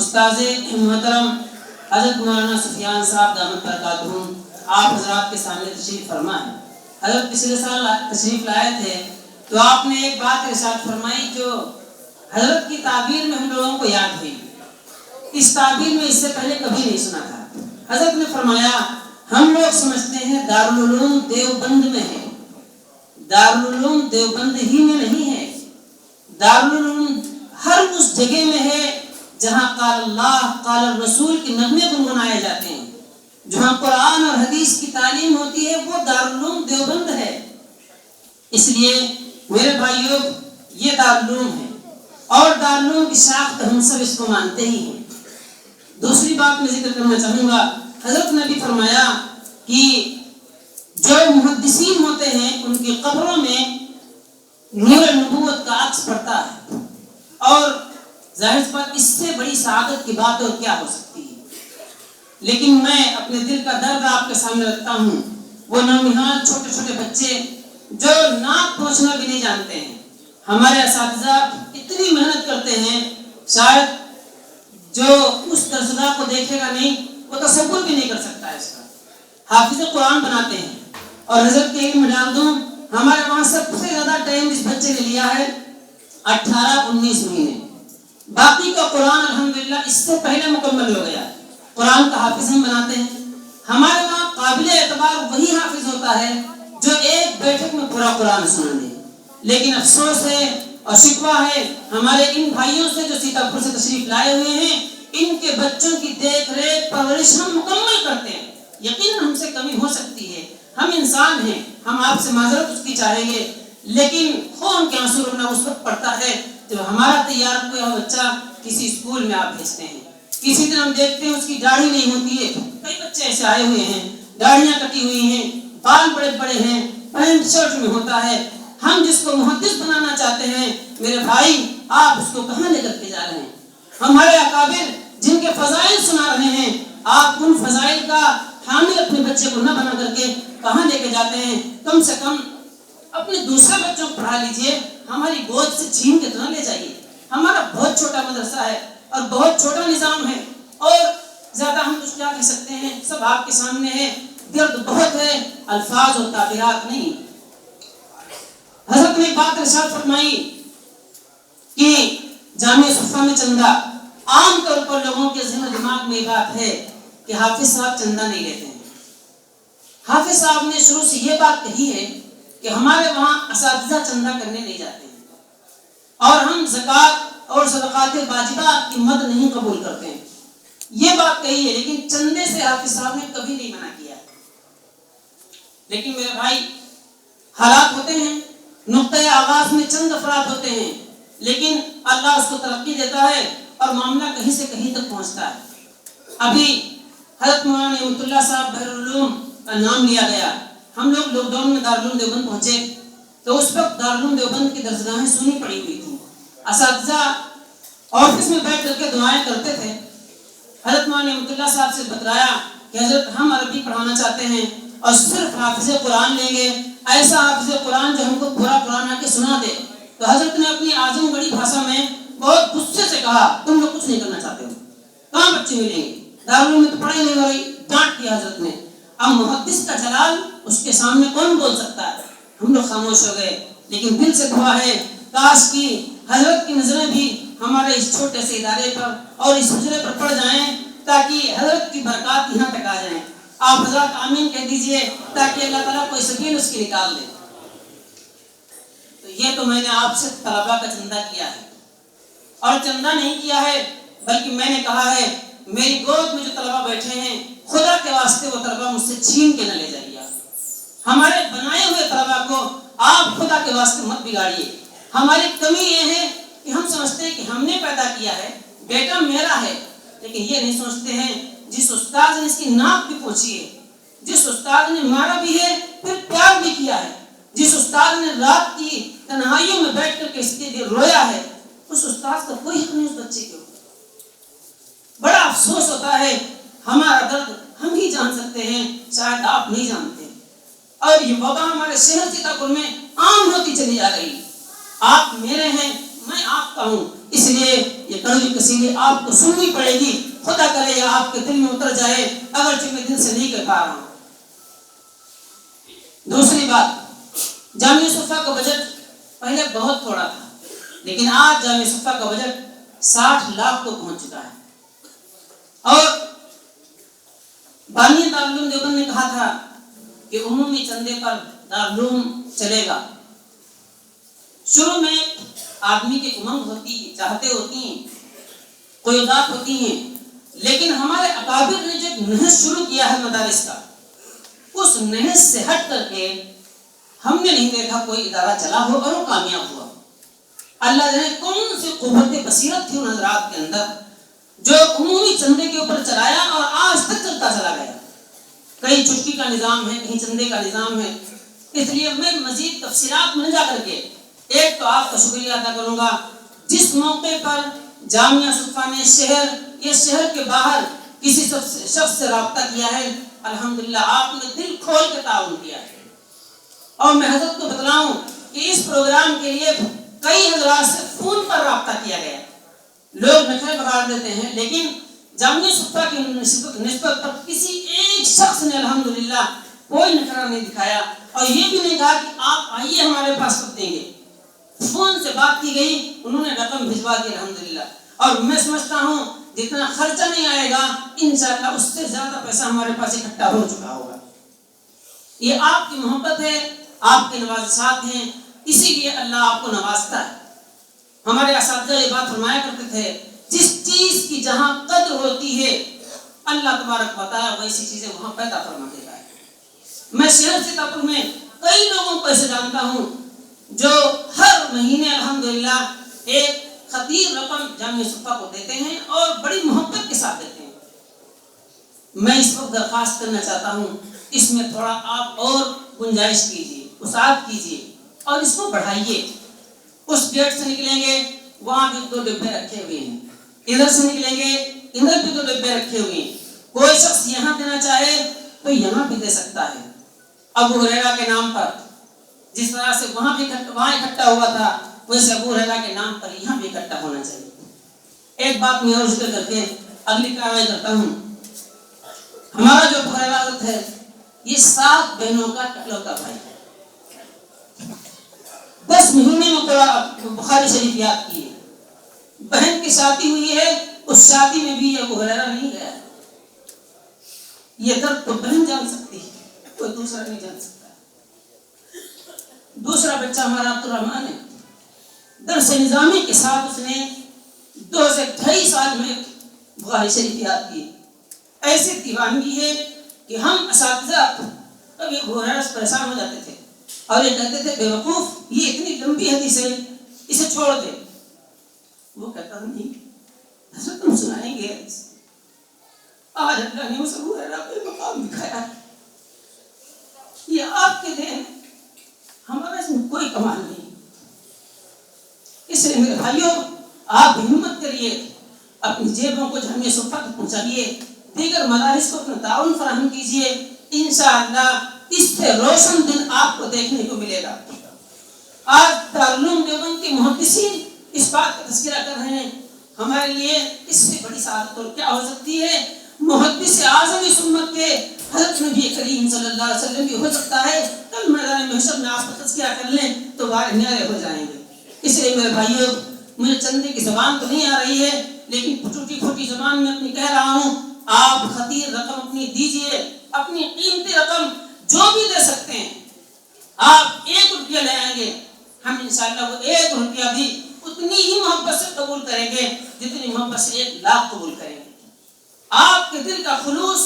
استاذ محترم حضرت مولانا سفیان صاحب دامت برکاتہ آپ حضرات کے سامنے تشریف فرما ہے. حضرت پچھلے سال تشریف لائے تھے تو آپ نے ایک بات ارشاد فرمائی جو حضرت کی تعبیر میں ہم لوگوں کو یاد ہوئی. اس تعبیر میں اس سے پہلے کبھی نہیں سنا تھا. حضرت نے فرمایا ہم لوگ سمجھتے ہیں دارالعلوم دیوبند میں ہے. دارالعلوم دیوبند ہی میں نہیں ہے. دارالعلوم ہر اس جگہ میں ہے جہاں قال اللہ قال الرسول کے نغمے گنگنائے جاتے ہیں. جہاں قرآن اور حدیث کی تعلیم ہوتی ہے وہ دارالعلوم دیوبند ہے. اس لیے میرے بھائیوں یہ دارالعلوم ہے اور دارالعلوم کی ساخت ہم سب اس کو مانتے ہی ہیں. دوسری بات میں ذکر کرنا چاہوں گا. حضرت نے بھی فرمایا کہ جو محدثین ہوتے ہیں ان کی قبروں میں نور نبوت کا عکس پڑتا ہے اور ظاہر بات اس سے بڑی سعادت کی بات اور کیا ہو سکتی ہے. لیکن میں اپنے دل کا درد آپ کے سامنے رکھتا ہوں. وہ نونہال چھوٹے چھوٹے بچے جو ناک پہنچنا بھی نہیں جانتے ہیں. ہمارے اساتذہ اتنی محنت کرتے ہیں شاید جو اس درسگاہ کو دیکھے گا نہیں وہ تصور بھی نہیں کر سکتا ہے. اس کا حافظ قرآن بناتے ہیں اور حضرت کے علم ڈال دوں ہمارے وہاں سب سے زیادہ ٹائم اس بچے نے لیا ہے 18-19 مہینے. باقی کا قرآن الحمدللہ اس سے پہلے مکمل ہو گیا. قرآن کا حافظ ہم بناتے ہیں. ہمارے وہاں قابل اعتبار وہی حافظ ہوتا ہے جو ایک بیٹھک میں پورا قرآن سنا دے. لیکن افسوس ہے اور شکوہ ہے ہمارے ان بھائیوں سے جو سیتاپور سے تشریف لائے ہوئے ہیں. ان کے بچوں کی دیکھ ریکھ پرورش ہم مکمل کرتے ہیں. یقیناً ہم سے کمی ہو سکتی ہے. ہم انسان ہیں. ہم آپ سے معذرت اس کی چاہیں گے. لیکن خون کے آنسو رونا اس وقت پڑتا ہے جب ہمارا تیار کوئی بچہ کسی اسکول میں آپ بھیجتے ہیں. کسی دن ہم دیکھتے ہیں اس کی داڑھی نہیں ہوتی ہے. کئی بچے ایسے آئے ہوئے ہیں داڑھیاں کٹی ہوئی ہیں بال بڑے بڑے ہیں پینٹ شرٹ میں ہوتا ہے. ہم جس کو محدث بنانا چاہتے ہیں میرے بھائی آپ اس کو کہاں لے کر کے جا رہے ہیں؟ ہمارے اکابر جن کے فضائل سنا رہے ہیں آپ ان فضائل کا حامل اپنے بچے کو نہ بنا کر کے کہاں لے کے جاتے ہیں؟ کم سے کم اپنے دوسرے بچوں کو پڑھا لیجئے. ہماری گود سے چھین کے تو نہ لے جائیے. ہمارا بہت چھوٹا مدرسہ ہے اور بہت چھوٹا نظام ہے اور زیادہ ہم کچھ کیا کہہ سکتے ہیں. سب آپ کے سامنے ہے. درد بہت ہے الفاظ اور تعبیرات نہیں. حضرت نے بات ارشاد فرمائی کہ جامعہ صفا میں چندہ عام طور پر لوگوں کے ذہن و دماغ میں یہ بات ہے کہ حافظ صاحب چندہ نہیں لیتے ہیں. حافظ صاحب نے شروع سے یہ بات کہی ہے کہ ہمارے وہاں اساتذہ چندہ کرنے نہیں جاتے ہیں اور ہم زکوٰۃ اور صدقات واجبات کی مد نہیں قبول کرتے ہیں. یہ بات کہی ہے لیکن چندے سے حافظ صاحب نے کبھی نہیں منع کیا. لیکن میرے بھائی حالات ہوتے ہیں نقطۂ آغاز میں چند افراد ہوتے ہیں لیکن اللہ اس کو ترقی دیتا ہے اور معاملہ کہیں سے کہیں تک پہنچتا ہے. ابھی حضرت مولانا نعمت اللہ صاحب بحر العلوم کا نام لیا گیا. ہم لوگ لاک ڈاؤن میں دارالعلوم دیوبند پہنچے تو اس وقت دارالعلوم دیوبند کی درسگاہیں سنی پڑی ہوئی تھیں. اساتذہ آفس میں بیٹھ کر کے دعائیں کرتے تھے. حضرت مولانا نعمت اللہ صاحب سے بتلایا کہ حضرت ہم عربی پڑھانا چاہتے ہیں اور صرف حافظ قرآن لیں گے. ایسا حافظ قرآن جو ہم کو پورا قرآن آ کے سنا دے. تو حضرت نے اپنی اعظم بڑی بھاشا میں بہت غصے سے کہا تم لوگ کچھ نہیں کرنا چاہتے ہو. کہاں بچے ملیں گے؟ دارالعلوم میں تو پڑھائی نہیں ہو رہی. ڈانٹ دیا حضرت نے. اب محدث کا جلال اس کے سامنے کون بول سکتا ہے؟ ہم لوگ خاموش ہو گئے. لیکن دل سے دعا ہے کاش کی حضرت کی نظریں بھی ہمارے اس چھوٹے سے ادارے پر اور اس حجرے پر پڑ جائیں تاکہ حضرت کی برکات یہاں تک آ جائیں. آپ حضرات آمین کہہ دیجئے تاکہ اللہ تعالیٰ کوئی سبیل اس کی نکال دے. تو یہ تو میں نے آپ سے طلباء کا چندہ کیا ہے اور چندہ نہیں کیا ہے بلکہ میں نے کہا ہے میری گود میں جو طلباء بیٹھے ہیں خدا کے واسطے وہ طلباء مجھ سے چھین کے نہ لے جائیے. ہمارے بنائے ہوئے طلباء کو آپ خدا کے واسطے مت بگاڑیے. ہماری کمی یہ ہے کہ ہم سمجھتے ہیں کہ ہم نے پیدا کیا ہے بیٹا میرا ہے لیکن یہ نہیں سوچتے ہیں جس استاد نے اس کی ناک بھی پہنچی ہے جس استاد نے مارا بھی ہے پھر پیار بھی کیا ہے جس استاد نے رات کی تنہائیوں میں بیٹھ کر کے اس کے لیے رویا ہے اس استاد کا کوئی حق نہیں اس بچے کے اوپر. بڑا افسوس ہوتا ہے. ہمارا درد ہم ہی جان سکتے ہیں شاید آپ نہیں جانتے. اور یہ وبا ہمارے شہر سیتاپور میں عام ہوتی چلی جا رہی. آپ میرے ہیں میں آپ کا ہوں اس لیے یہ کڑوی کسیلی آپ کو سننی پڑے گی. خدا کرے یا آپ کے دل میں اتر جائے اگرچہ میں دل سے نہیں کہہ پا رہا ہوں. دوسری بات, جامعہ صفا کا بجٹ پہلے بہت تھوڑا تھا, لیکن آج جامعہ صفا کا بجٹ 60 لاکھ کو پہنچ چکا ہے. اور بانی دارالعلوم دیوبند نے کہا تھا کہ عمومی چندے پر دارالعلوم چلے گا. شروع میں آدمی کی امنگ ہوتی, چاہتے ہوتی ہیں, قیودات ہوتی ہیں, لیکن ہمارے اکابر نے جو ایک نہج شروع کیا ہے مدارس کا, اس نہج سے ہٹ کر کے ہم نے نہیں دیکھا کوئی ادارہ چلا ہو اور وہ کامیاب ہوا. اللہ جانے کون سی قوت بصیرت تھی ان حضرات کے اندر جو عمومی چندے کے اوپر چلایا اور آج تک چلتا چلا گیا. کہیں چٹکی کا نظام ہے, کہیں چندے کا نظام ہے. اس لیے میں مزید تفصیلات میں جا کر کے ایک تو آپ کا شکریہ ادا کروں گا جس موقع پر جامعہ صفا نے شہر یا شہر کے باہر کسی شخص سے رابطہ کیا ہے, الحمدللہ آپ نے دل کھول کے تعاون کیا ہے. اور میں حضرت کو بتلاؤں کہ اس پروگرام کے لیے کئی حضرات سے فون پر رابطہ کیا گیا. لوگ نخرے بگاڑ دیتے ہیں, لیکن جامعہ صفا کی نسبت پر کسی ایک شخص نے الحمدللہ کوئی نخرہ نہیں دکھایا اور یہ بھی نہیں کہا کہ آپ آئیے ہمارے پاس کب دیں گے. فون سے بات کی گئی, انہوں نے رقم بھجوا دی الحمدللہ. اور میں سمجھتا ہوں جتنا خرچہ نہیں آئے گا انشاءاللہ اس سے زیادہ پیسہ ہمارے پاس اکٹھا ہو چکا ہوگا. یہ آپ کی محبت ہے, آپ کے نوازشات ہیں, اسی لیے اللہ آپ کو نوازتا ہے. ہمارے اساتذہ یہ بات فرمایا کرتے تھے, جس چیز کی جہاں قدر ہوتی ہے اللہ تبارک و تعالیٰ ویسی چیزیں وہاں پیدا فرما دیتا ہے. میں شہر سیتاپور میں کئی لوگوں کو ایسے جانتا ہوں جو ہر مہینے الحمدللہ ایک خطیر رقم جامعہ صفا کو دیتے ہیں اور بڑی محبت کے ساتھ دیتے ہیں. میں اس وقت درخواست کرنا چاہتا ہوں اس میں تھوڑا آپ اور گنجائش کیجیے, وسعت کیجیے اور اس کو بڑھائیے. اس گیٹ سے نکلیں گے وہاں بھی 2 ڈبے رکھے ہوئے ہیں, ادھر سے نکلیں گے ادھر بھی 2 ڈبے رکھے ہوئے ہیں. کوئی شخص یہاں دینا چاہے تو یہاں بھی دے سکتا ہے. ابو ہریرہ کے نام پر جس طرح سے وہاں اکٹھا ہوا تھا ویسے ابو ہریرہ کے نام پر یہاں بھی اکٹھا ہونا چاہیے. ایک بات میں اور ذکر کر کے اگلی کارروائی کرتا ہوں. ہمارا جو ابو ہریرہ ہے یہ 7 بہنوں کا اکلوتا بھائی ہے. 10 مہینے میں قرآن بخاری شریف یاد کی ہے. بہن کی شادی ہوئی ہے, اس شادی میں بھی ابو ہریرہ نہیں گیا. یہ درد تو بہن جان سکتی ہے, کوئی دوسرا نہیں جان سکتا. دوسرا بچہ ہمارا عبد الرحمن ہے, درس نظامی کے ساتھ اس نے 2 سے 2.5 سال میں بخاری شریف یاد کی. ایسی دیوانگی ہے کہ ہم اساتذہ کبھی ابو ہریرہ سے پریشان ہو جاتے تھے اور یہ کہتے تھے بے وقوف یہ اتنی لمبی حدیث ہے اسے چھوڑ دے. وہ کہتا نہیں حضرت تم سنائیں گے. آج اللہ نے اس ابو ہریرہ کو مقام دکھایا, یہ آپ کے دین, ہمارا اس میں کوئی کمال نہیں. اس لیے میرے بھائیوں آپ ہمت کریے, اپنی جیبوں کو جامعہ صفا تک پہنچائیے, دیگر مدارس کو اپنا تعاون فراہم کیجیے. انشاءاللہ اس سے روشن دن آپ کو دیکھنے کو ملے گا. آج دارالعلوم دیوبند کے محدثین اس بات کا تذکرہ کر رہے ہیں, ہمارے لیے اس سے بڑی سعادت اور کیا ہو سکتی ہے. محدث اعظم اس امت کے حضرت نبی کریم صلی اللہ علیہ وسلم بھی ہو سکتا ہے. کل میدان محشر میں آپ کا تذکرہ کر لیں تو بارے نیارے ہو جائیں گے. اس لیے میرے بھائیوں مجھے چندے کی زبان تو نہیں آ رہی ہے, لیکن ٹوٹی پھوٹی زبان میں اپنی کہہ رہا ہوں, آپ خطیر رقم اپنی دیجئے, اپنی قیمتی رقم جو بھی دے سکتے ہیں. آپ 1 روپیہ لے آئیں گے, ہم انشاءاللہ وہ 1 روپیہ بھی اتنی ہی محبت سے قبول کریں گے جتنی محبت سے 1 لاکھ قبول کریں گے. آپ کے دل کا خلوص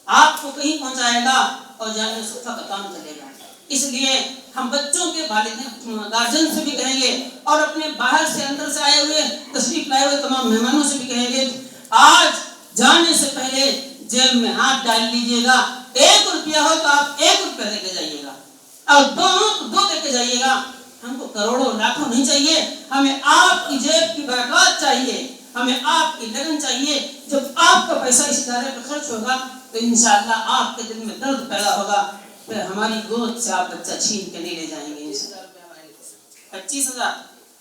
آپ کو کہیں پہنچائے گا اور جامعہ صفا کا کام چلے گا. اس لیے ہم بچوں کے والدین گارجن سے بھی کہیں گے اور اپنے باہر سے اندر سے آئے ہوئے تشریف لائے ہوئے تمام مہمانوں سے بھی کہیں گے, آج جانے سے پہلے جیب میں ہاتھ ڈال لیجئے گا. 1 روپیہ ہو تو آپ 1 روپیہ دے کے جائیے گا, اور 2 ہو تو 2 دے کے جائیے گا. ہم کو کروڑوں لاکھوں نہیں چاہیے, ہمیں آپ کی جیب کی برکات چاہیے, ہمیں آپ کی لگن چاہیے. جب آپ کا پیسہ اس ادارے پہ خرچ ہوگا تو انشاءاللہ آپ کے دل میں درد پیدا ہوگا, پھر ہماری گود سے آپ بچہ چھین کے نہیں لے جائیں گے. 25,000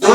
2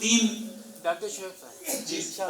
3